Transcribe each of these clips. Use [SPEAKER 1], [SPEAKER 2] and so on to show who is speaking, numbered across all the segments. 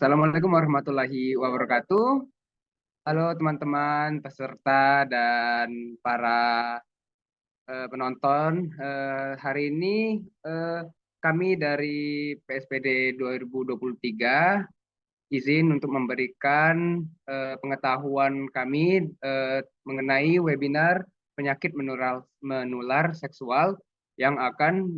[SPEAKER 1] Assalamualaikum warahmatullahi wabarakatuh. Halo teman-teman peserta dan para penonton. Hari ini eh, kami dari PSPD 2023 izin untuk memberikan pengetahuan kami mengenai webinar penyakit menular seksual yang akan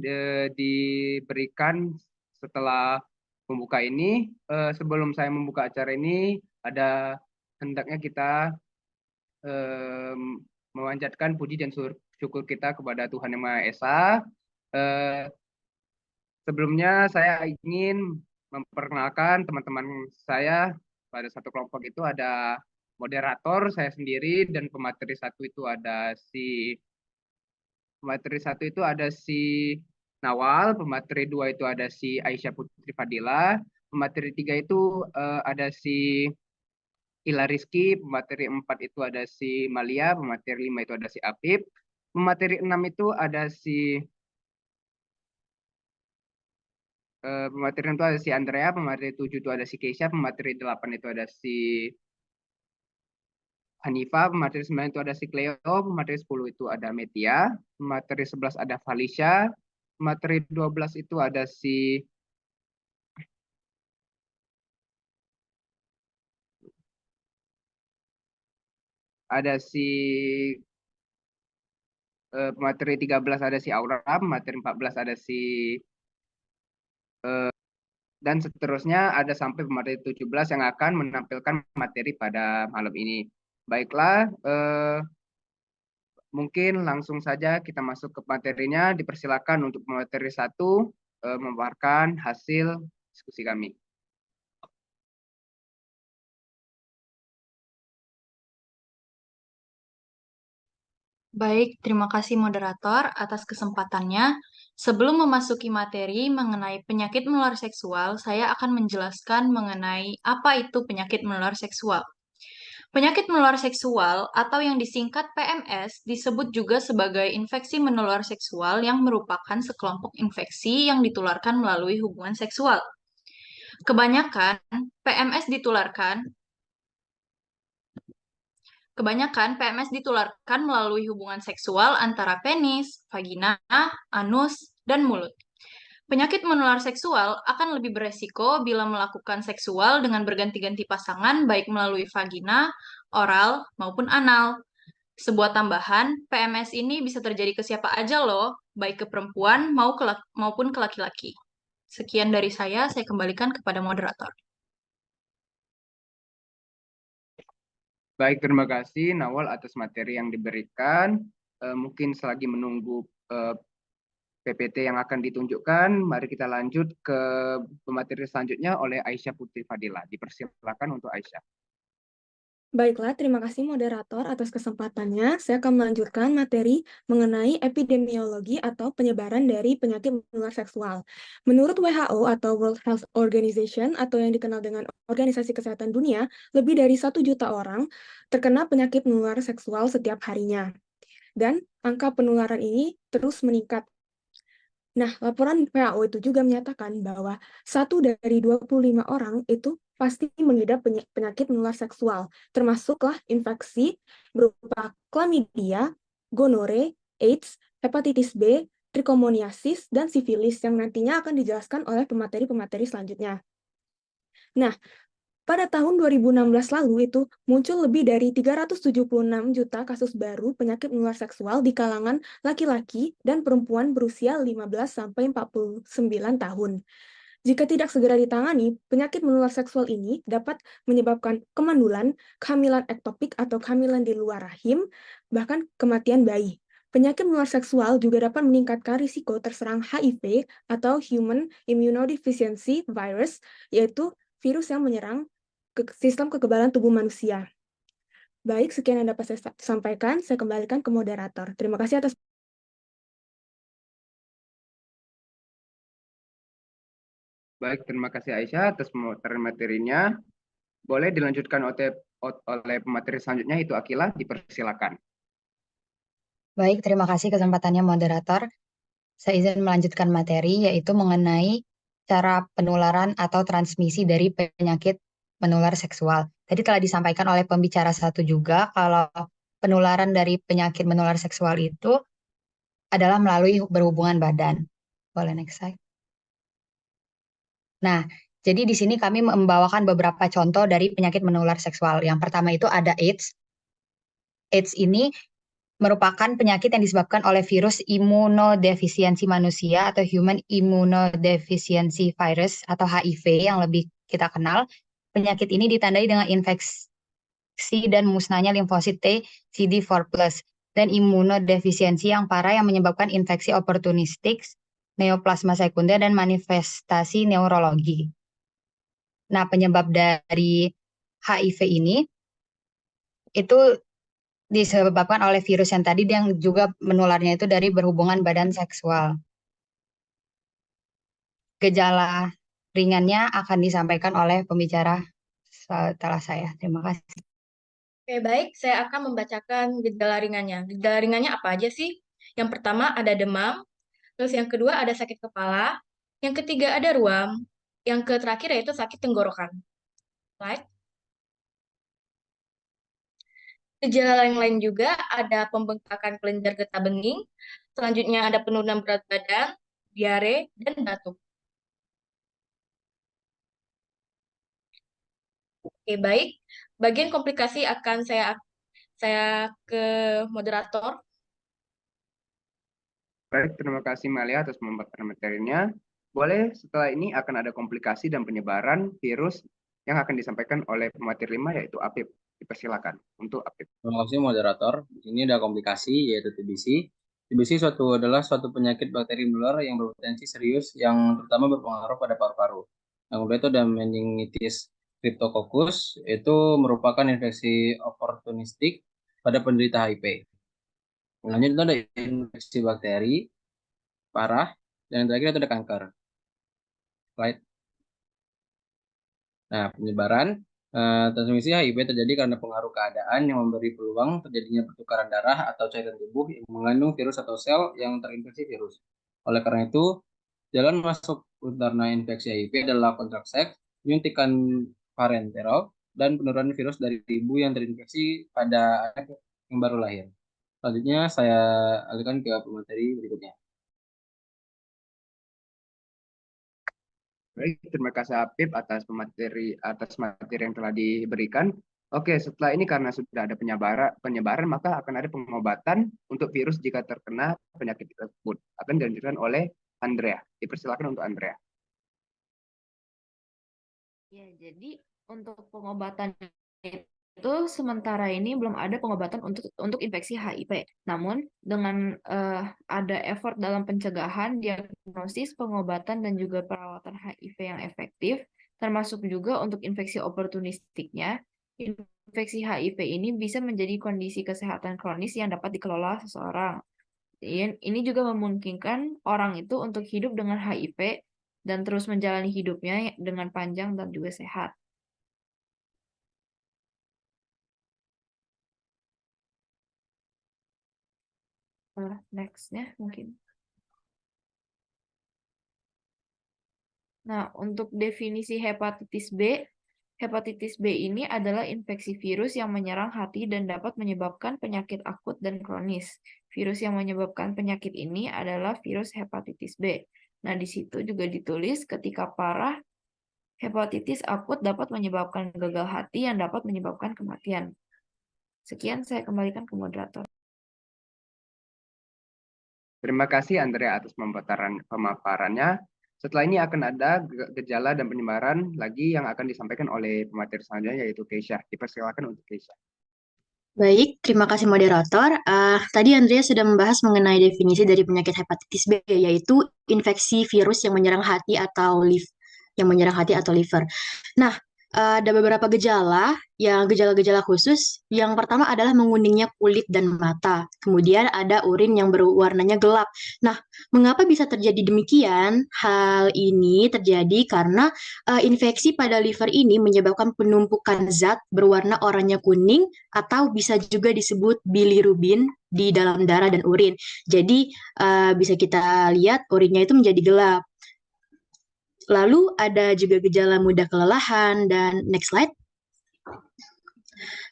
[SPEAKER 1] diberikan setelah membuka ini. Sebelum saya membuka acara ini, ada hendaknya kita em, memanjatkan puji dan syukur kita kepada Tuhan Yang Maha Esa. Eh, Sebelumnya saya ingin memperkenalkan teman-teman saya. Pada satu kelompok itu ada moderator saya sendiri, dan pemateri satu itu ada si Nawal, pemateri dua itu ada si Aisyah Putri Fadila, pemateri tiga itu ada si Ila Rizky, pemateri empat itu ada si Malia, pemateri lima itu ada si Apip, pemateri enam itu ada si pemateri itu ada si Andrea, pemateri tujuh itu ada si Keisha, pemateri delapan itu ada si Hanifa, pemateri 9 itu ada si Cleo, pemateri 10 itu ada Metia, pemateri 11 ada Felicia, pemateri 12 itu ada si pemateri 13 ada si Aura, pemateri 14 ada si dan seterusnya ada sampai pemateri 17 yang akan menampilkan materi pada malam ini. Baiklah, mungkin langsung saja kita masuk ke materinya. Dipersilakan untuk materi satu memaparkan hasil diskusi kami.
[SPEAKER 2] Baik, terima kasih moderator atas kesempatannya. Sebelum memasuki materi mengenai penyakit menular seksual, saya akan menjelaskan mengenai apa itu penyakit menular seksual. Penyakit menular seksual atau yang disingkat PMS disebut juga sebagai infeksi menular seksual yang merupakan sekelompok infeksi yang ditularkan melalui hubungan seksual. Kebanyakan PMS ditularkan Kebanyakan PMS ditularkan melalui hubungan seksual antara penis, vagina, anus, dan mulut. Penyakit menular seksual akan lebih beresiko bila melakukan seksual dengan berganti-ganti pasangan, baik melalui vagina, oral, maupun anal. Sebuah tambahan, PMS ini bisa terjadi ke siapa aja loh, baik ke perempuan maupun ke laki-laki. Sekian dari saya kembalikan kepada moderator.
[SPEAKER 1] Baik, terima kasih Nawal atas materi yang diberikan. Mungkin selagi menunggu eh, PPT yang akan ditunjukkan, mari kita lanjut ke pemateri selanjutnya oleh Aisyah Putri Fadila. Dipersilakan untuk Aisyah.
[SPEAKER 3] Baiklah, terima kasih moderator atas kesempatannya. Saya akan melanjutkan materi mengenai epidemiologi atau penyebaran dari penyakit menular seksual. Menurut WHO atau World Health Organization atau yang dikenal dengan Organisasi Kesehatan Dunia, lebih dari 1 juta orang terkena penyakit menular seksual setiap harinya. Dan angka penularan ini terus meningkat. Nah, laporan WHO itu juga menyatakan bahwa 1 dari 25 orang itu pasti mengidap penyakit menular seksual, termasuklah infeksi berupa chlamydia, gonore, AIDS, hepatitis B, trichomoniasis, dan sifilis yang nantinya akan dijelaskan oleh pemateri-pemateri selanjutnya. Nah, pada tahun 2016 lalu itu muncul lebih dari 376 juta kasus baru penyakit menular seksual di kalangan laki-laki dan perempuan berusia 15-49 tahun. Jika tidak segera ditangani, penyakit menular seksual ini dapat menyebabkan kemandulan, kehamilan ektopik atau kehamilan di luar rahim, bahkan kematian bayi. Penyakit menular seksual juga dapat meningkatkan risiko terserang HIV atau Human Immunodeficiency Virus, yaitu virus yang menyerang sistem kekebalan tubuh manusia. Baik, sekian yang dapat saya sampaikan. Saya kembalikan ke moderator. Terima kasih atas.
[SPEAKER 1] Baik, terima kasih Aisyah atas materinya. Boleh dilanjutkan oleh pemateri selanjutnya, itu Akila. Dipersilakan.
[SPEAKER 4] Baik, terima kasih kesempatannya moderator. Saya izin melanjutkan materi yaitu mengenai cara penularan atau transmisi dari penyakit menular seksual. Tadi telah disampaikan oleh pembicara satu juga kalau penularan dari penyakit menular seksual itu adalah melalui berhubungan badan. Boleh next slide. Nah, jadi di sini kami membawakan beberapa contoh dari penyakit menular seksual. Yang pertama itu ada AIDS. AIDS ini merupakan penyakit yang disebabkan oleh virus imunodefisiensi manusia atau Human Immunodeficiency Virus atau HIV yang lebih kita kenal. Penyakit ini ditandai dengan infeksi dan musnahnya limfosit T CD4+ dan imunodefisiensi yang parah yang menyebabkan infeksi oportunistik, neoplasma sekunder, dan manifestasi neurologi. Nah, penyebab dari HIV ini itu disebabkan oleh virus yang tadi yang juga menularnya itu dari berhubungan badan seksual. Gejala ringannya akan disampaikan oleh pembicara setelah saya. Terima kasih.
[SPEAKER 2] Oke, baik. Saya akan membacakan gejala ringannya. Gejala ringannya apa aja sih? Yang pertama ada demam, terus yang kedua ada sakit kepala, yang ketiga ada ruam, yang terakhir yaitu sakit tenggorokan. Slide. Gejala yang lain juga ada pembengkakan kelenjar getah bening, selanjutnya ada penurunan berat badan, diare, dan batuk. Oke, baik. Bagian komplikasi akan saya ke moderator.
[SPEAKER 1] Baik, terima kasih Malia atas pemaparan materinya. Boleh setelah ini akan ada komplikasi dan penyebaran virus yang akan disampaikan oleh pemateri 5 yaitu Apip. Dipersilakan untuk Apip.
[SPEAKER 5] Terima kasih moderator. Ini ada komplikasi yaitu TBC. TBC adalah suatu penyakit bakteri menular yang berpotensi serius yang terutama berpengaruh pada paru-paru. Yang kedua itu ada meningitis cryptococcus, itu merupakan infeksi oportunistik pada penderita HIV. Lanjut itu ada infeksi bakteri parah dan yang terakhir itu ada kanker. Slide. Nah, penyebaran transmisi HIV terjadi karena pengaruh keadaan yang memberi peluang terjadinya pertukaran darah atau cairan tubuh yang mengandung virus atau sel yang terinfeksi virus. Oleh karena itu, jalan masuk karena infeksi HIV adalah kontrak seks, nyuntikan parenteral, dan penurunan virus dari ibu yang terinfeksi pada anak yang baru lahir. Selanjutnya saya alihkan ke pemateri berikutnya.
[SPEAKER 1] Baik, terima kasih Apip atas materi yang telah diberikan. Oke, setelah ini karena sudah ada penyebaran maka akan ada pengobatan untuk virus jika terkena penyakit tersebut. Akan dilanjutkan oleh Andrea. Dipersilakan untuk Andrea.
[SPEAKER 6] Ya, jadi untuk pengobatan itu sementara ini belum ada pengobatan untuk infeksi HIV. Namun dengan ada effort dalam pencegahan, diagnosis, pengobatan dan juga perawatan HIV yang efektif, termasuk juga untuk infeksi oportunistiknya, infeksi HIV ini bisa menjadi kondisi kesehatan kronis yang dapat dikelola seseorang. Ini juga memungkinkan orang itu untuk hidup dengan HIV dan terus menjalani hidupnya dengan panjang dan juga sehat. Next-nya mungkin. Nah, untuk definisi hepatitis B ini adalah infeksi virus yang menyerang hati dan dapat menyebabkan penyakit akut dan kronis. Virus yang menyebabkan penyakit ini adalah virus hepatitis B. Nah, di situ juga ditulis ketika parah, hepatitis akut dapat menyebabkan gagal hati yang dapat menyebabkan kematian. Sekian, saya kembalikan ke moderator.
[SPEAKER 1] Terima kasih Andrea atas pemaparannya. Setelah ini akan ada gejala dan penyebaran lagi yang akan disampaikan oleh pemateri selanjutnya yaitu Keisha. Dipersilakan untuk Keisha.
[SPEAKER 7] Baik, terima kasih moderator. Tadi Andrea sudah membahas mengenai definisi dari penyakit hepatitis B, yaitu infeksi virus yang menyerang hati atau liver. Nah, ada beberapa gejala-gejala khusus. Yang pertama adalah menguningnya kulit dan mata. Kemudian ada urin yang berwarnanya gelap. Nah, mengapa bisa terjadi demikian? Hal ini terjadi karena infeksi pada liver ini menyebabkan penumpukan zat berwarna oranye kuning atau bisa juga disebut bilirubin di dalam darah dan urin. Jadi bisa kita lihat urinnya itu menjadi gelap. Lalu ada juga gejala mudah kelelahan dan next slide.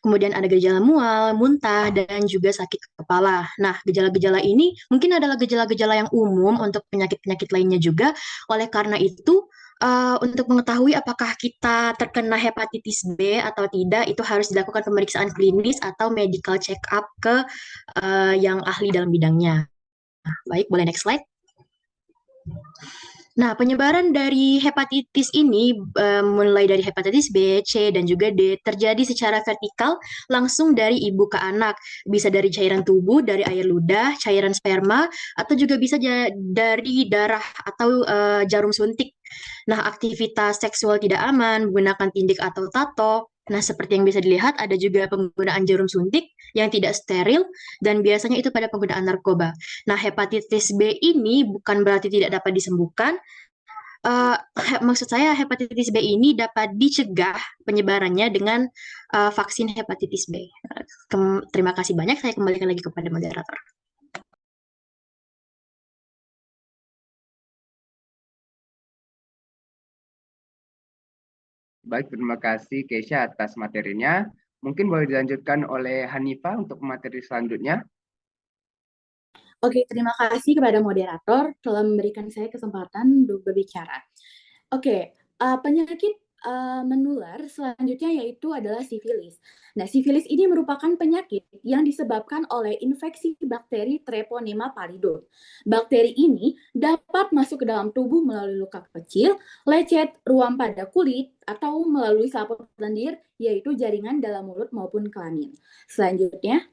[SPEAKER 7] Kemudian ada gejala mual, muntah, dan juga sakit kepala. Nah, gejala-gejala ini mungkin adalah gejala-gejala yang umum untuk penyakit-penyakit lainnya juga. Oleh karena itu, untuk mengetahui apakah kita terkena hepatitis B atau tidak, itu harus dilakukan pemeriksaan klinis atau medical check-up ke yang ahli dalam bidangnya. Baik, boleh next slide. Nah, penyebaran dari hepatitis ini mulai dari hepatitis B, C, dan juga D terjadi secara vertikal langsung dari ibu ke anak. Bisa dari cairan tubuh, dari air ludah, cairan sperma, atau juga bisa dari darah atau jarum suntik. Nah, aktivitas seksual tidak aman, menggunakan tindik atau tato. Nah, seperti yang bisa dilihat, ada juga penggunaan jarum suntik yang tidak steril, dan biasanya itu pada penggunaan narkoba. Nah, hepatitis B ini bukan berarti tidak dapat disembuhkan. Maksud saya hepatitis B ini dapat dicegah penyebarannya dengan vaksin hepatitis B. Terima kasih banyak. Saya kembalikan lagi kepada moderator.
[SPEAKER 1] Baik, terima kasih Keisha atas materinya. Mungkin boleh dilanjutkan oleh Hanifah untuk materi selanjutnya.
[SPEAKER 8] Oke, terima kasih kepada moderator telah memberikan saya kesempatan untuk berbicara. Oke, penyakit menular selanjutnya yaitu adalah sifilis. Nah, sifilis ini merupakan penyakit yang disebabkan oleh infeksi bakteri Treponema pallidum. Bakteri ini dapat masuk ke dalam tubuh melalui luka kecil, lecet, ruam pada kulit, atau melalui selaput lendir, yaitu jaringan dalam mulut maupun kelamin. Selanjutnya,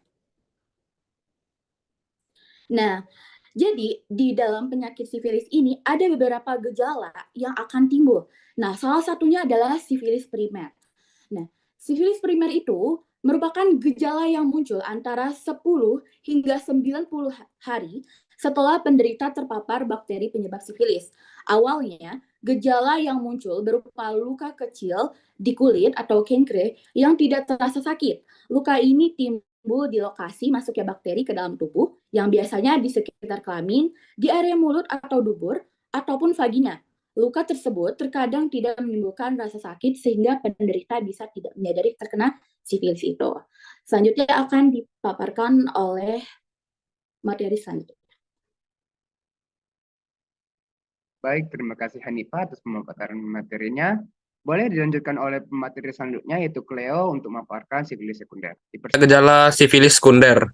[SPEAKER 8] nah, jadi di dalam penyakit sifilis ini ada beberapa gejala yang akan timbul. Nah, salah satunya adalah sifilis primer. Nah, sifilis primer itu merupakan gejala yang muncul antara 10 hingga 90 hari setelah penderita terpapar bakteri penyebab sifilis. Awalnya, gejala yang muncul berupa luka kecil di kulit atau cankre yang tidak terasa sakit. Luka ini timbul di lokasi masuknya bakteri ke dalam tubuh yang biasanya di sekitar kelamin, di area mulut atau dubur, ataupun vagina. Luka tersebut terkadang tidak menimbulkan rasa sakit sehingga penderita bisa tidak menyadari terkena sifilis itu. Selanjutnya akan dipaparkan oleh materi selanjutnya.
[SPEAKER 1] Baik, terima kasih Hanifah atas pemaparan materinya. Boleh dilanjutkan oleh materi selanjutnya yaitu Cleo untuk memaparkan sifilis sekunder.
[SPEAKER 9] Gejala sifilis sekunder.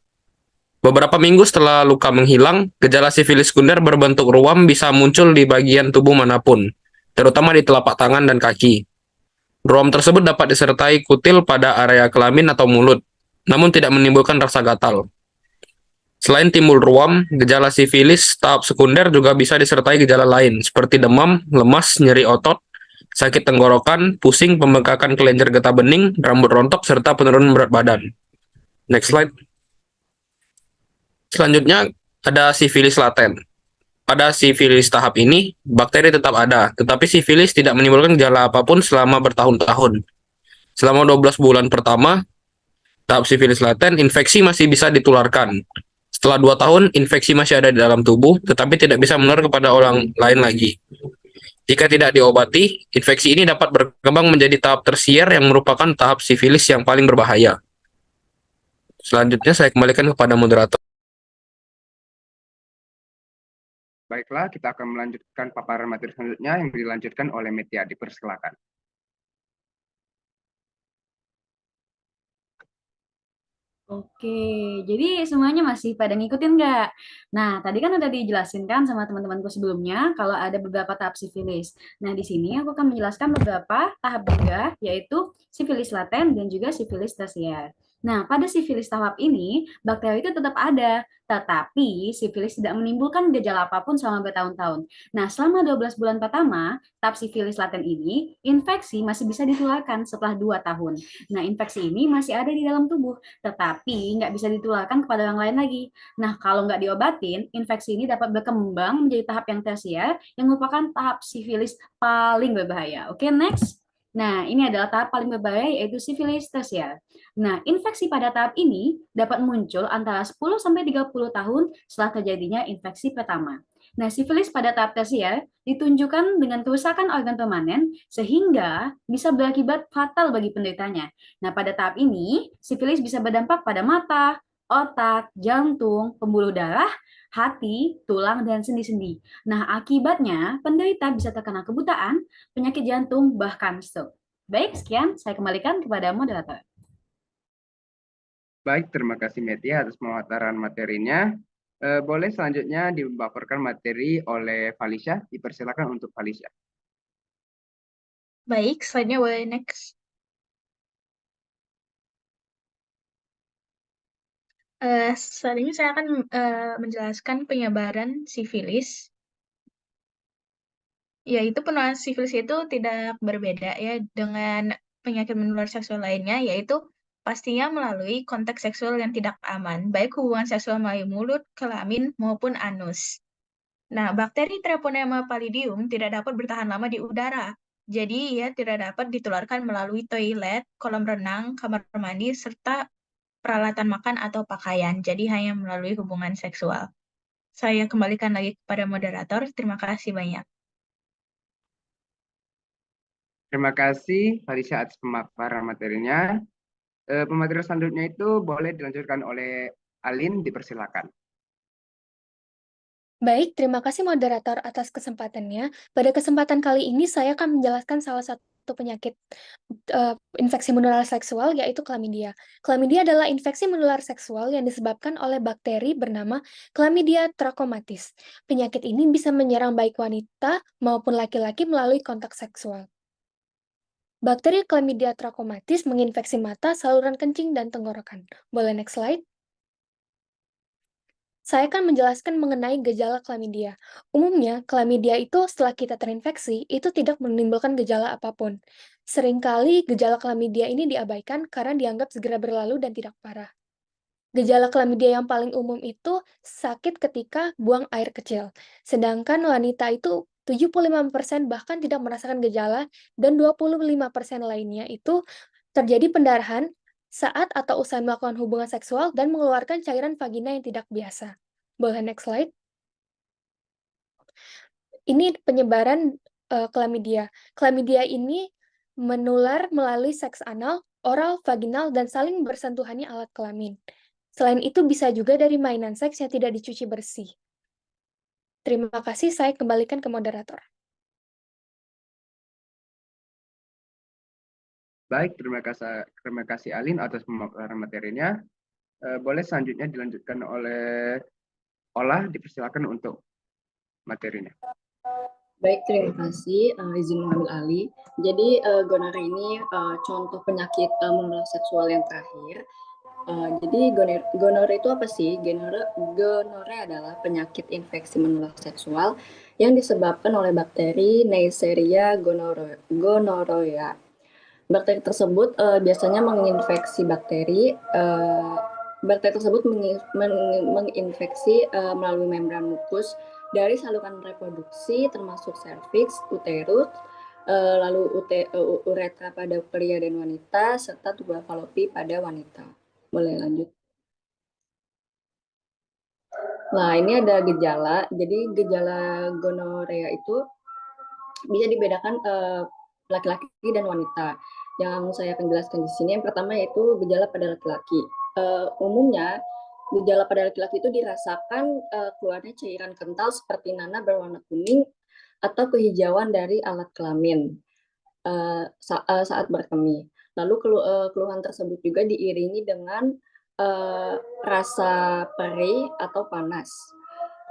[SPEAKER 9] Beberapa minggu setelah luka menghilang, gejala sifilis sekunder berbentuk ruam bisa muncul di bagian tubuh manapun, terutama di telapak tangan dan kaki. Ruam tersebut dapat disertai kutil pada area kelamin atau mulut, namun tidak menimbulkan rasa gatal. Selain timbul ruam, gejala sifilis tahap sekunder juga bisa disertai gejala lain, seperti demam, lemas, nyeri otot, sakit tenggorokan, pusing, pembengkakan kelenjar getah bening, rambut rontok, serta penurunan berat badan. Next slide. Selanjutnya ada sifilis laten. Pada sifilis tahap ini, bakteri tetap ada, tetapi sifilis tidak menimbulkan gejala apapun selama bertahun-tahun. Selama 12 bulan pertama, tahap sifilis laten, infeksi masih bisa ditularkan. Setelah 2 tahun, infeksi masih ada di dalam tubuh, tetapi tidak bisa menular kepada orang lain lagi. Jika tidak diobati, infeksi ini dapat berkembang menjadi tahap tersier yang merupakan tahap sifilis yang paling berbahaya. Selanjutnya saya kembalikan kepada moderator.
[SPEAKER 1] Baiklah, kita akan melanjutkan paparan materi selanjutnya yang dilanjutkan oleh Metia. Dipersilakan.
[SPEAKER 10] Oke, jadi semuanya masih pada ngikutin nggak? Nah, tadi kan udah dijelasin kan sama teman-temanku sebelumnya kalau ada beberapa tahap sifilis. Nah, di sini aku akan menjelaskan beberapa tahap juga, yaitu sifilis laten dan juga sifilis tersier. Nah, pada sifilis tahap ini, bakteri itu tetap ada, tetapi sifilis tidak menimbulkan gejala apapun selama bertahun-tahun. Nah, selama 12 bulan pertama, tahap sifilis laten ini, infeksi masih bisa ditularkan setelah 2 tahun. Nah, infeksi ini masih ada di dalam tubuh, tetapi nggak bisa ditularkan kepada orang lain lagi. Nah, kalau nggak diobatin, infeksi ini dapat berkembang menjadi tahap yang tersier, yang merupakan tahap sifilis paling berbahaya. Oke, next. Nah, ini adalah tahap paling berbahaya, yaitu sifilis tersier. Nah, infeksi pada tahap ini dapat muncul antara 10-30 tahun setelah terjadinya infeksi pertama. Nah, sifilis pada tahap tersier ditunjukkan dengan kerusakan organ permanen sehingga bisa berakibat fatal bagi penderitanya. Nah, pada tahap ini, sifilis bisa berdampak pada mata, otak, jantung, pembuluh darah, hati, tulang, dan sendi-sendi. Nah, akibatnya penderita bisa terkena kebutaan, penyakit jantung, bahkan stroke. Baik, sekian saya kembalikan kepada moderator.
[SPEAKER 1] Baik, terima kasih Metia atas pemaparan materinya. Boleh selanjutnya dibaporkan materi oleh Felicia. Dipersilakan untuk Felicia.
[SPEAKER 2] Baik, slide-nya boleh next. Saat ini saya akan menjelaskan penyebaran sifilis. Yaitu penularan sifilis itu tidak berbeda ya dengan penyakit menular seksual lainnya, yaitu pastinya melalui kontak seksual yang tidak aman, baik hubungan seksual melalui mulut, kelamin, maupun anus. Nah, bakteri Treponema pallidum tidak dapat bertahan lama di udara. Jadi, ia tidak dapat ditularkan melalui toilet, kolam renang, kamar mandi, serta peralatan makan atau pakaian. Jadi, hanya melalui hubungan seksual. Saya kembalikan lagi kepada moderator. Terima kasih banyak.
[SPEAKER 1] Terima kasih Felicia atas pemaparan materinya. Pematerian selanjutnya itu boleh dilanjutkan oleh Alin, dipersilakan.
[SPEAKER 11] Baik, terima kasih moderator atas kesempatannya. Pada kesempatan kali ini saya akan menjelaskan salah satu penyakit infeksi menular seksual, yaitu chlamydia. Chlamydia adalah infeksi menular seksual yang disebabkan oleh bakteri bernama Chlamydia trachomatis. Penyakit ini bisa menyerang baik wanita maupun laki-laki melalui kontak seksual. Bakteri Chlamydia trachomatis menginfeksi mata, saluran kencing, dan tenggorokan. Boleh next slide? Saya akan menjelaskan mengenai gejala chlamydia. Umumnya, chlamydia itu setelah kita terinfeksi, itu tidak menimbulkan gejala apapun. Seringkali gejala chlamydia ini diabaikan karena dianggap segera berlalu dan tidak parah. Gejala chlamydia yang paling umum itu sakit ketika buang air kecil. Sedangkan wanita itu 75% bahkan tidak merasakan gejala dan 25% lainnya itu terjadi pendarahan saat atau usai melakukan hubungan seksual dan mengeluarkan cairan vagina yang tidak biasa. Boleh next slide? Ini penyebaran chlamydia. Chlamydia ini menular melalui seks anal, oral, vaginal, dan saling bersentuhannya alat kelamin. Selain itu bisa juga dari mainan seks yang tidak dicuci bersih. Terima kasih, saya kembalikan ke moderator.
[SPEAKER 1] Baik, terima kasih Alin atas pemaparan materinya. Boleh selanjutnya dilanjutkan oleh Ola, dipersilakan untuk materinya.
[SPEAKER 12] Baik, terima kasih. Izin mengambil alih. Jadi, gonorrea ini contoh penyakit menular seksual yang terakhir. Jadi, gonorrea itu apa sih? Gonorrea adalah penyakit infeksi menular seksual yang disebabkan oleh bakteri Neisseria gonorrhoea. Bakteri tersebut biasanya menginfeksi bakteri tersebut menginfeksi melalui membran mukus dari saluran reproduksi termasuk serviks, uterus, lalu uretra pada pria dan wanita, serta tubal falopi pada wanita. Boleh lanjut. Nah, ini ada gejala. Jadi gejala gonorea itu bisa dibedakan laki-laki dan wanita. Yang saya akan jelaskan di sini yang pertama yaitu gejala pada laki-laki. Umumnya gejala pada laki-laki itu dirasakan keluarnya cairan kental seperti nanah berwarna kuning atau kehijauan dari alat kelamin saat berkemih. Lalu keluhan tersebut juga diiringi dengan rasa perih atau panas.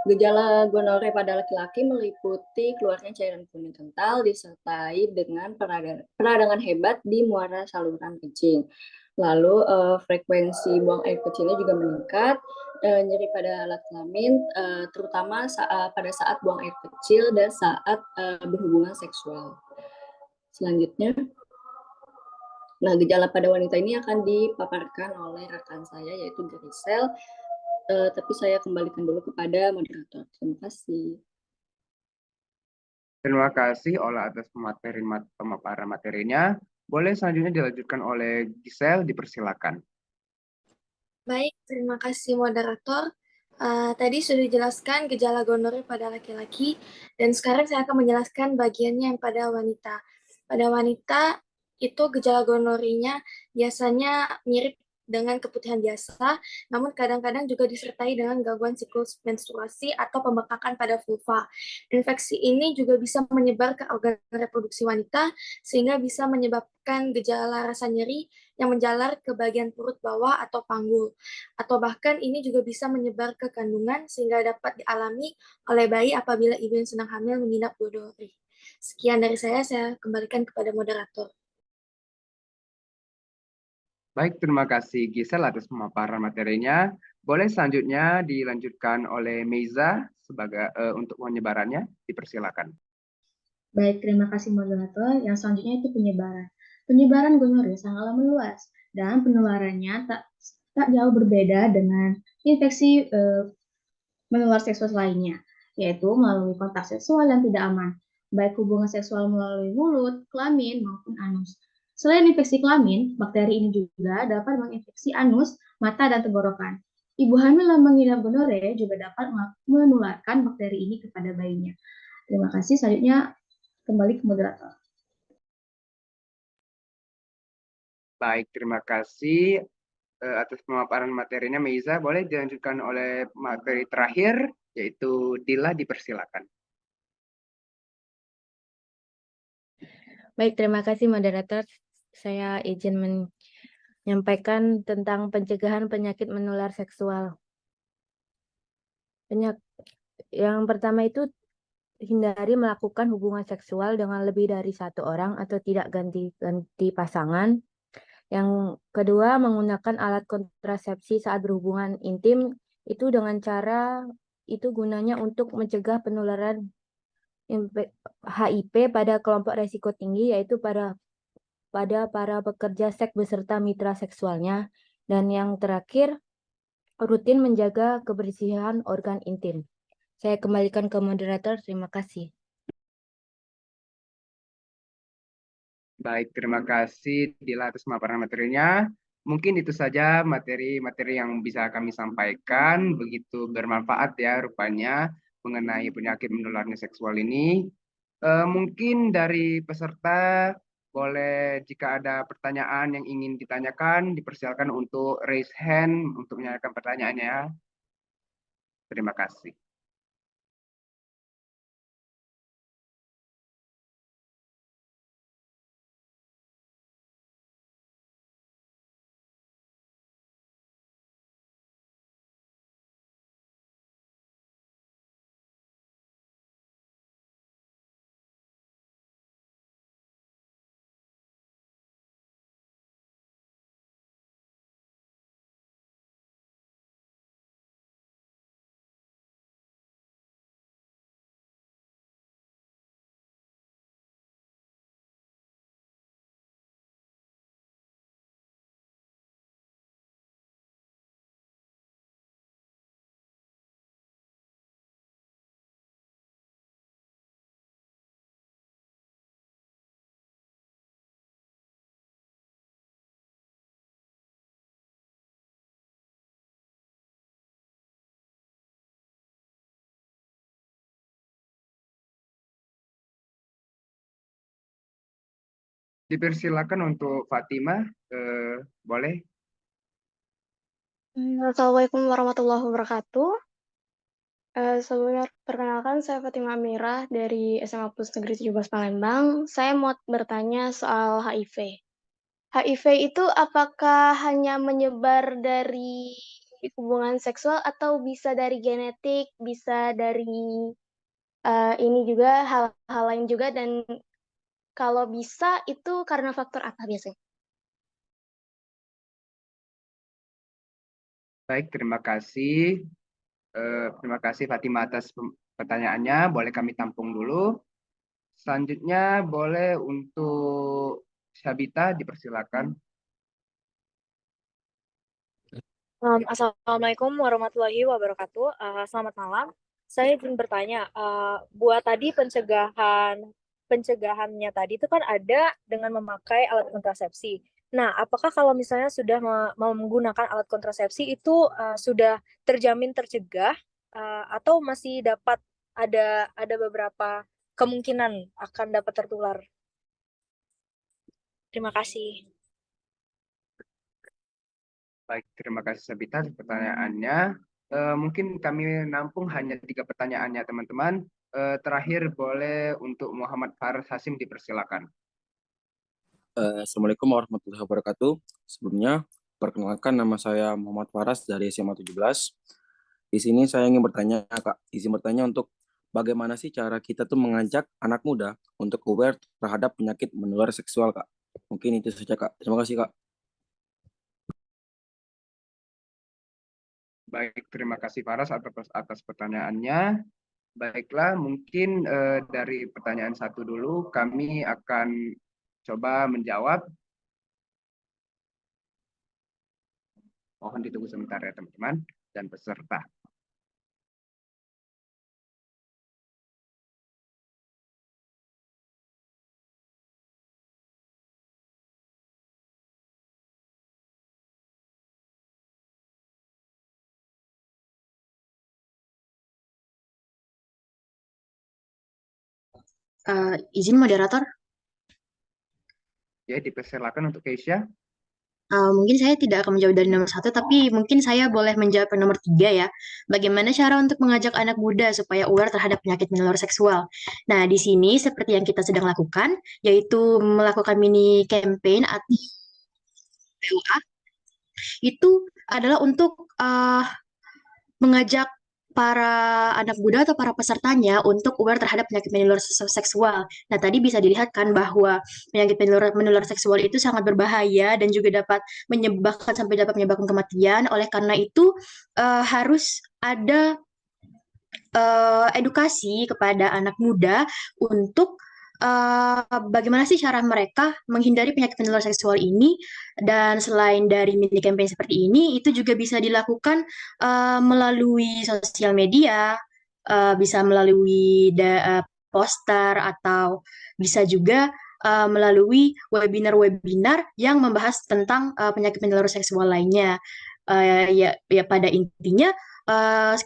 [SPEAKER 12] Gejala gonorrea pada laki-laki meliputi keluarnya cairan kuning kental disertai dengan peradangan hebat di muara saluran kencing. Lalu frekuensi buang air kecilnya juga meningkat, nyeri pada alat kelamin, terutama pada saat buang air kecil dan saat berhubungan seksual. Selanjutnya, nah gejala pada wanita ini akan dipaparkan oleh rekan saya yaitu Grisel. Tapi saya kembalikan dulu kepada moderator. Terima kasih.
[SPEAKER 1] Terima kasih Ola atas pemaparan materinya. Boleh selanjutnya dilanjutkan oleh Giselle, dipersilakan.
[SPEAKER 13] Baik, terima kasih moderator.
[SPEAKER 11] Tadi sudah dijelaskan gejala gonorrea pada laki-laki, dan sekarang saya akan menjelaskan bagiannya yang pada wanita. Pada wanita, itu gejala gonorrhea biasanya mirip dengan keputihan biasa, namun kadang-kadang juga disertai dengan gangguan siklus menstruasi atau pembekakan pada vulva. Infeksi ini juga bisa menyebar ke organ reproduksi wanita, sehingga bisa menyebabkan gejala rasa nyeri yang menjalar ke bagian perut bawah atau panggul. Atau bahkan ini juga bisa menyebar ke kandungan sehingga dapat dialami oleh bayi apabila ibu yang sedang hamil mengidap gonorrhea. Sekian dari saya kembalikan kepada moderator.
[SPEAKER 1] Baik, terima kasih Gisel atas pemaparan materinya. Boleh selanjutnya dilanjutkan oleh Meiza sebagai untuk penyebarannya. Dipersilakan.
[SPEAKER 7] Baik, terima kasih moderator. Yang selanjutnya itu penyebaran. Penyebaran gonorrea sangatlah meluas dan penularannya tak jauh berbeda dengan infeksi menular seksual lainnya, yaitu melalui kontak seksual yang tidak aman, baik hubungan seksual melalui mulut, kelamin, maupun anus. Selain infeksi kelamin, bakteri ini juga dapat menginfeksi anus, mata, dan tenggorokan. Ibu hamil yang mengidap gonorrea juga dapat menularkan bakteri ini kepada bayinya. Terima kasih. Selanjutnya kembali ke moderator.
[SPEAKER 1] Baik, terima kasih atas pemaparan materinya Meiza. Boleh dilanjutkan oleh materi terakhir, yaitu Dila, dipersilakan.
[SPEAKER 13] Baik, terima kasih moderator. Saya izin menyampaikan tentang pencegahan penyakit menular seksual. Yang pertama itu hindari melakukan hubungan seksual dengan lebih dari satu orang atau tidak ganti-ganti pasangan. Yang kedua, menggunakan alat kontrasepsi saat berhubungan intim itu dengan cara itu gunanya untuk mencegah penularan HIV pada kelompok resiko tinggi, yaitu pada para pekerja seks beserta mitra seksualnya. Dan yang terakhir, rutin menjaga kebersihan organ intim. Saya kembalikan ke moderator. Terima kasih.
[SPEAKER 1] Baik, terima kasih Dila atas pemaparan materinya. Mungkin itu saja materi-materi yang bisa kami sampaikan. Begitu bermanfaat ya rupanya mengenai penyakit menularnya seksual ini. Mungkin dari peserta boleh jika ada pertanyaan yang ingin ditanyakan, dipersilakan untuk raise hand untuk menanyakan pertanyaannya. Terima kasih. Dipersilakan untuk Fatima, boleh?
[SPEAKER 11] Assalamualaikum warahmatullahi wabarakatuh. Sebelumnya perkenalkan saya Fatima Amirah dari SMA Plus Negeri 17 Palembang. Saya mau bertanya soal HIV. HIV itu apakah hanya menyebar dari hubungan seksual atau bisa dari genetik, bisa dari ini juga hal-hal lain juga, dan kalau bisa itu karena faktor apa biasanya?
[SPEAKER 1] Baik, terima kasih. Terima kasih Fatima atas pertanyaannya. Boleh kami tampung dulu. Selanjutnya boleh untuk Syabita, dipersilakan.
[SPEAKER 14] Assalamualaikum warahmatullahi wabarakatuh. Selamat malam. Saya ingin bertanya, buat tadi pencegahannya tadi itu kan ada dengan memakai alat kontrasepsi. Nah, apakah kalau misalnya sudah mau menggunakan alat kontrasepsi itu sudah terjamin tercegah atau masih dapat ada beberapa kemungkinan akan dapat tertular? Terima kasih.
[SPEAKER 1] Baik, terima kasih Sabita atas pertanyaannya. Mungkin kami nampung hanya 3 pertanyaannya teman-teman. Terakhir boleh untuk Muhammad Faris Hasim dipersilakan.
[SPEAKER 15] Assalamualaikum warahmatullahi wabarakatuh. Sebelumnya, perkenalkan nama saya Muhammad Faras dari SMA 17. Di sini saya ingin bertanya, Kak. Izin bertanya untuk bagaimana sih cara kita tuh mengajak anak muda untuk aware terhadap penyakit menular seksual, Kak? Mungkin itu saja, Kak. Terima kasih, Kak.
[SPEAKER 1] Baik, terima kasih Faras atas pertanyaannya. Baiklah, mungkin dari pertanyaan 1 dulu kami akan coba menjawab. Mohon ditunggu sebentar ya teman-teman dan peserta.
[SPEAKER 7] Izin moderator,
[SPEAKER 1] Ya, dipersilakan untuk Keisha.
[SPEAKER 7] mungkin saya tidak akan menjawab dari nomor 1, tapi mungkin saya boleh menjawab yang nomor 3 ya. Bagaimana cara untuk mengajak anak muda supaya aware terhadap penyakit menular seksual? Nah, di sini seperti yang kita sedang lakukan, yaitu melakukan mini campaign atau PUA, itu adalah untuk mengajak para anak muda atau para pesertanya untuk aware terhadap penyakit menular seksual. Nah, tadi bisa dilihat kan bahwa penyakit menular seksual itu sangat berbahaya dan juga dapat dapat menyebabkan kematian. Oleh karena itu, harus ada edukasi kepada anak muda untuk bagaimana sih cara mereka menghindari penyakit menular seksual ini. Dan selain dari mini campaign seperti ini, itu juga bisa dilakukan melalui sosial media, bisa melalui poster, atau bisa juga melalui webinar-webinar yang membahas tentang penyakit menular seksual lainnya. Ya pada intinya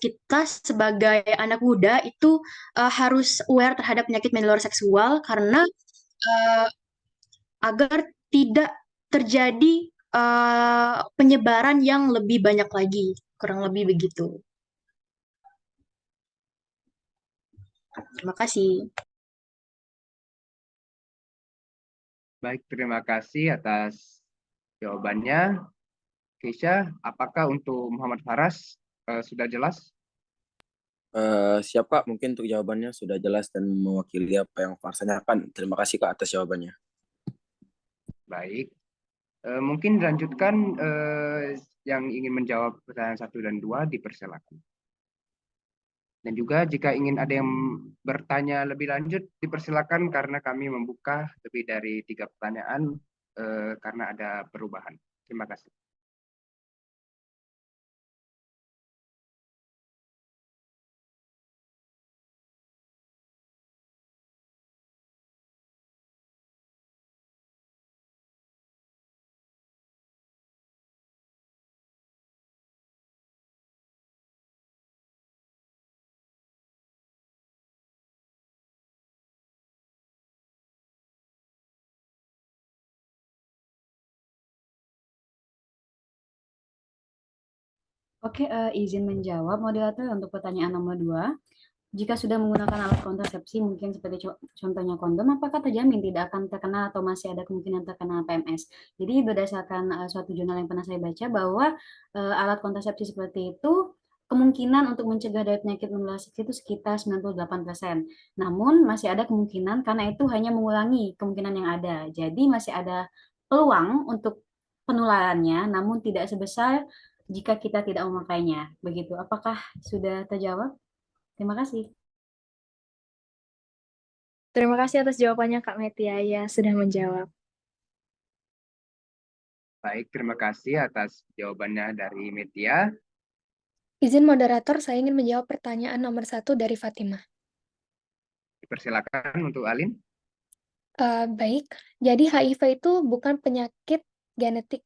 [SPEAKER 7] kita sebagai anak muda itu harus aware terhadap penyakit menular seksual karena uh, agar tidak terjadi penyebaran yang lebih banyak lagi, kurang lebih begitu. Terima kasih.
[SPEAKER 1] Baik, terima kasih atas jawabannya. Keisha, apakah untuk Muhammad Faras sudah jelas?
[SPEAKER 15] Siap, Kak. Mungkin untuk jawabannya sudah jelas dan mewakili apa yang Faras tanyakan. Terima kasih, Kak, atas jawabannya.
[SPEAKER 1] Baik. Mungkin dilanjutkan yang ingin menjawab pertanyaan 1 dan 2 dipersilakan. Dan juga jika ingin ada yang bertanya lebih lanjut dipersilakan karena kami membuka lebih dari 3 pertanyaan karena ada perubahan. Terima kasih.
[SPEAKER 10] Oke, izin menjawab moderator untuk pertanyaan nomor 2. Jika sudah menggunakan alat kontrasepsi, mungkin seperti contohnya kondom, apakah terjamin tidak akan terkena atau masih ada kemungkinan terkena PMS? Jadi berdasarkan suatu jurnal yang pernah saya baca bahwa alat kontrasepsi seperti itu kemungkinan untuk mencegah dari penyakit menular seksi itu sekitar 98%. Namun masih ada kemungkinan karena itu hanya mengurangi kemungkinan yang ada. Jadi masih ada peluang untuk penularannya, namun tidak sebesar jika kita tidak memakainya. Begitu. Apakah sudah terjawab? Terima kasih.
[SPEAKER 14] Terima kasih atas jawabannya Kak Metia ya sudah menjawab.
[SPEAKER 1] Baik, terima kasih atas jawabannya dari Metia.
[SPEAKER 11] Izin moderator, saya ingin menjawab pertanyaan nomor 1 dari Fatimah.
[SPEAKER 1] Dipersilakan untuk Alin.
[SPEAKER 11] Baik, jadi HIV itu bukan penyakit genetik,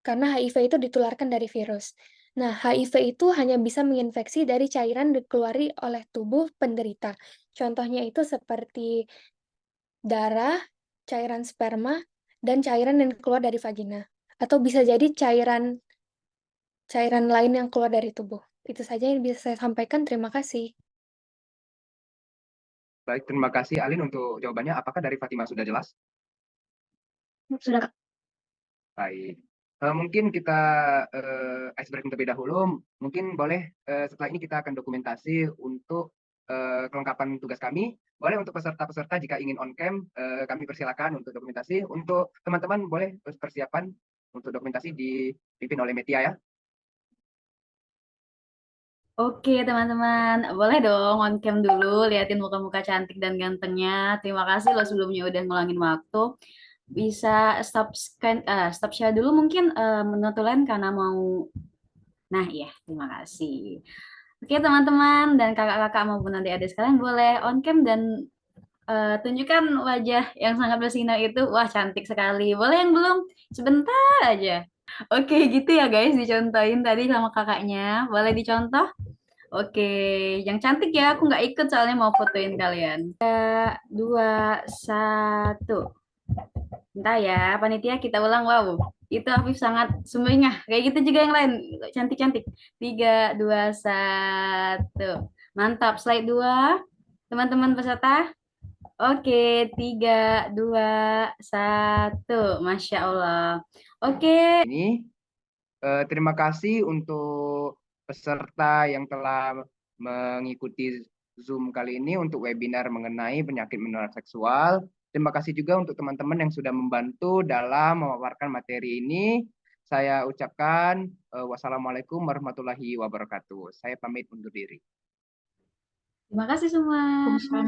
[SPEAKER 11] karena HIV itu ditularkan dari virus. Nah, HIV itu hanya bisa menginfeksi dari cairan dikeluari oleh tubuh penderita. Contohnya itu seperti darah, cairan sperma, dan cairan yang keluar dari vagina. Atau bisa jadi cairan lain yang keluar dari tubuh. Itu saja yang bisa saya sampaikan. Terima kasih.
[SPEAKER 1] Baik, terima kasih Alin untuk jawabannya. Apakah dari Fatima sudah jelas?
[SPEAKER 7] Sudah, Kak.
[SPEAKER 1] Baik. Mungkin kita ice breaking terlebih dahulu. Mungkin boleh setelah ini kita akan dokumentasi untuk kelengkapan tugas kami. Boleh untuk peserta-peserta jika ingin on cam, kami persilakan untuk dokumentasi. Untuk teman-teman boleh persiapan untuk dokumentasi dipimpin oleh Metia ya.
[SPEAKER 10] Oke, teman-teman. Boleh dong on cam dulu, liatin muka-muka cantik dan gantengnya. Terima kasih loh sebelumnya udah ngulangin waktu. Bisa stop share dulu mungkin menutulen karena mau. Nah, iya, terima kasih. Oke, teman-teman dan kakak-kakak maupun adik-adik sekalian boleh on cam dan tunjukkan wajah yang sangat bersinar itu. Wah, cantik sekali. Boleh yang belum? Sebentar aja. Oke, gitu ya guys, dicontohin tadi sama kakaknya. Boleh dicontoh? Oke, yang cantik ya, aku nggak ikut soalnya mau fotoin kalian. 3, 2, 1. Bentar ya, panitia kita ulang. Wow, itu Afif sangat sumringah. Kayak gitu juga yang lain, cantik-cantik. 3, 2, 1. Mantap, slide 2. Teman-teman peserta. Oke, 3, 2, 1. Masya Allah. Oke.
[SPEAKER 1] Ini terima kasih untuk peserta yang telah mengikuti Zoom kali ini untuk webinar mengenai penyakit menular seksual. Terima kasih juga untuk teman-teman yang sudah membantu dalam memaparkan materi ini. Saya ucapkan wassalamualaikum warahmatullahi wabarakatuh. Saya pamit undur diri.
[SPEAKER 10] Terima kasih semua.
[SPEAKER 2] Waalaikumsalam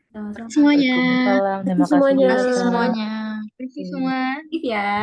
[SPEAKER 10] Sama-sama.
[SPEAKER 7] Semuanya.
[SPEAKER 13] Waalaikumsalam. Terima kasih
[SPEAKER 2] Terima
[SPEAKER 13] juga,
[SPEAKER 2] kasih
[SPEAKER 13] Kak.
[SPEAKER 2] semuanya.
[SPEAKER 12] Terima kasih semua.
[SPEAKER 10] Gitu ya.